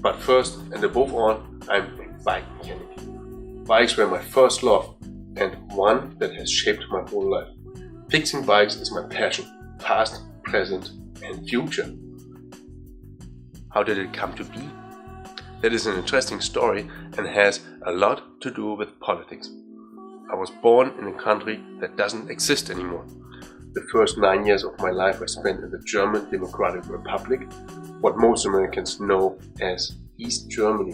But first and above all, I'm a bike mechanic. Bikes were my first love and one that has shaped my whole life. Fixing bikes is my passion, past, present and future. How did it come to be? That is an interesting story and has a lot to do with politics. I was born in a country that doesn't exist anymore. The first 9 years of my life I spent in the German Democratic Republic, what most Americans know as East Germany.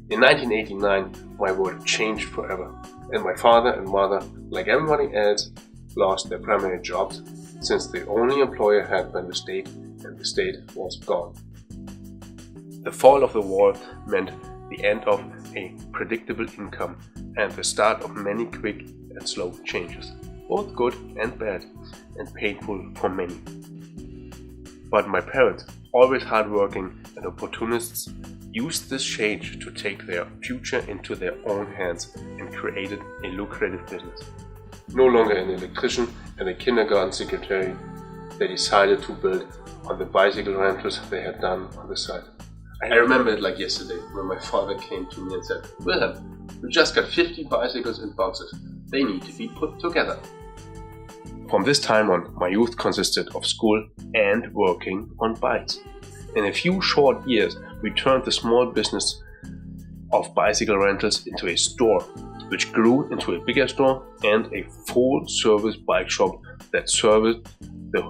In 1989, my world changed forever, and my father and mother, like everybody else, lost their primary jobs since the only employer had been the state, and the state was gone. The fall of the wall meant the end of a predictable income and the start of many quick and slow changes, both good and bad, and painful for many. But my parents, always hardworking and opportunists, used this change to take their future into their own hands and created a lucrative business. No longer an electrician and a kindergarten secretary, they decided to build on the bicycle rentals they had done on the side. I remember it like yesterday when my father came to me and said, "Wilhelm, we just got 50 bicycles in boxes. They need to be put together." From this time on, my youth consisted of school and working on bikes. In a few short years, we turned the small business of bicycle rentals into a store, which grew into a bigger store and a full-service bike shop that serviced the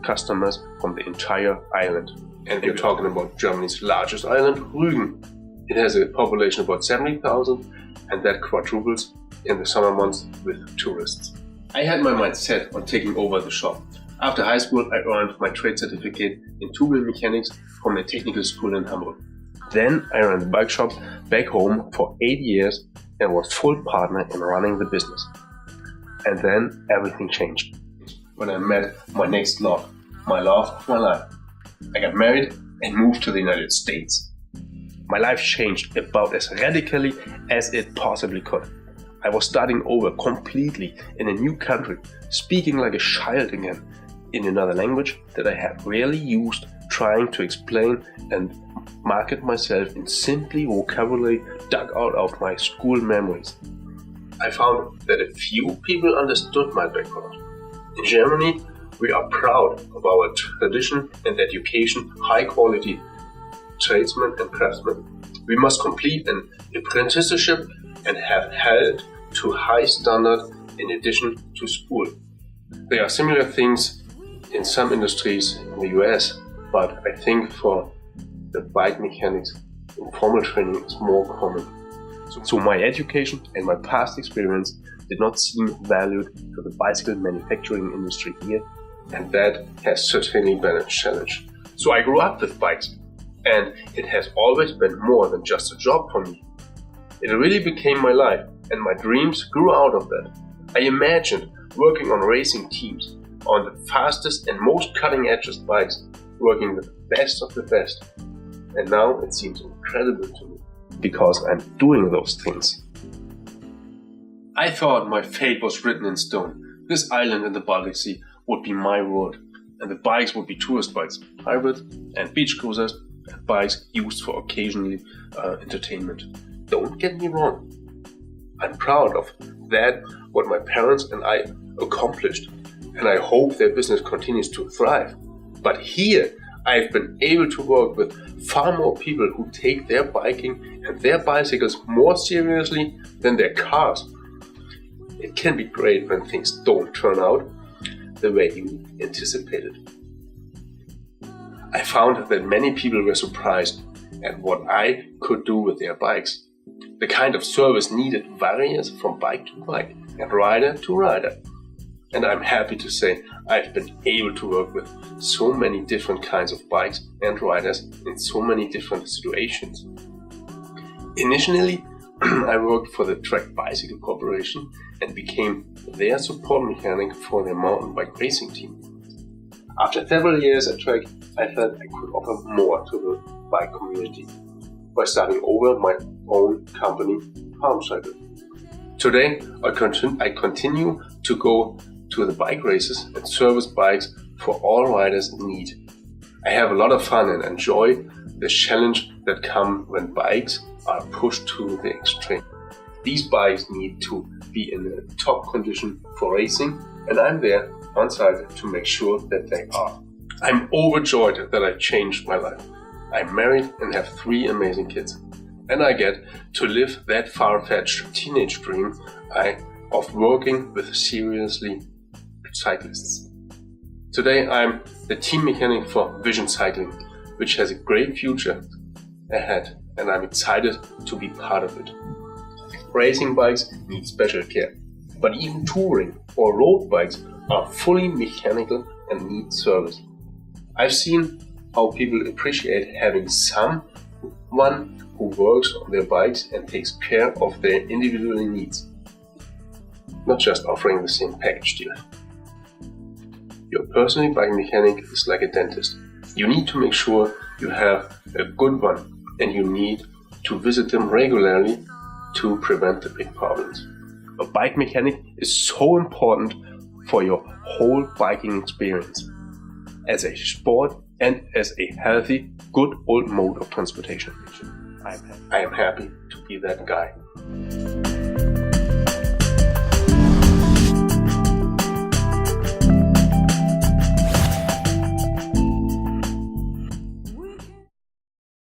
customers from the entire island. And we're talking about Germany's largest island, Rügen. It has a population of about 70,000 and that quadruples in the summer months with tourists. I had my mind set on taking over the shop. After high school, I earned my trade certificate in two-wheel mechanics from a technical school in Hamburg. Then I ran the bike shop back home for 8 years and was full partner in running the business. And then everything changed when I met my next love, my love of my life. I got married and moved to the United States. My life changed about as radically as it possibly could. I was starting over completely in a new country, speaking like a child again, in another language that I had rarely used, trying to explain and market myself in simply vocabulary dug out of my school memories. I found that a few people understood my background. In Germany, we are proud of our tradition and education, high quality tradesmen and craftsmen. We must complete an apprenticeship and have held to high standard in addition to school. There are similar things in some industries in the US, but I think for the bike mechanics, informal training is more common. So my education and my past experience did not seem valued to the bicycle manufacturing industry here, and that has certainly been a challenge. So I grew up with bikes, and it has always been more than just a job for me. It really became my life, and my dreams grew out of that. I imagined working on racing teams, on the fastest and most cutting-edge bikes, working with the best of the best. And now it seems incredible to me, because I'm doing those things. I thought my fate was written in stone. This island in the Baltic Sea would be my world, and the bikes would be tourist bikes, hybrid and beach cruisers, and bikes used for occasional entertainment. Don't get me wrong. I'm proud of that, what my parents and I accomplished, and I hope their business continues to thrive. But here, I've been able to work with far more people who take their biking and their bicycles more seriously than their cars. It can be great when things don't turn out the way you anticipated. I found that many people were surprised at what I could do with their bikes. The kind of service needed varies from bike to bike and rider to rider. And I'm happy to say I've been able to work with so many different kinds of bikes and riders in so many different situations. Initially, I worked for the Trek Bicycle Corporation and became their support mechanic for their mountain bike racing team. After several years at Trek, I felt I could offer more to the bike community by starting over my own company, Palm Cycle. Today, I continue to go to the bike races and service bikes for all riders in need. I have a lot of fun and enjoy the challenge that comes when bikes are pushed to the extreme. These bikes need to be in a top condition for racing, and I'm there on site to make sure that they are. I'm overjoyed that I changed my life. I'm married and have 3 amazing kids, and I get to live that far-fetched teenage dream of working with seriously cyclists. Today I'm the team mechanic for Vision Cycling, which has a great future ahead, and I'm excited to be part of it. Racing bikes need special care, but even touring or road bikes are fully mechanical and need service. I've seen how people appreciate having someone who works on their bikes and takes care of their individual needs, not just offering the same package deal. Your personal bike mechanic is like a dentist. You need to make sure you have a good one, and you need to visit them regularly to prevent the big problems. A bike mechanic is so important for your whole biking experience, as a sport and as a healthy, good old mode of transportation. I am happy to be that guy.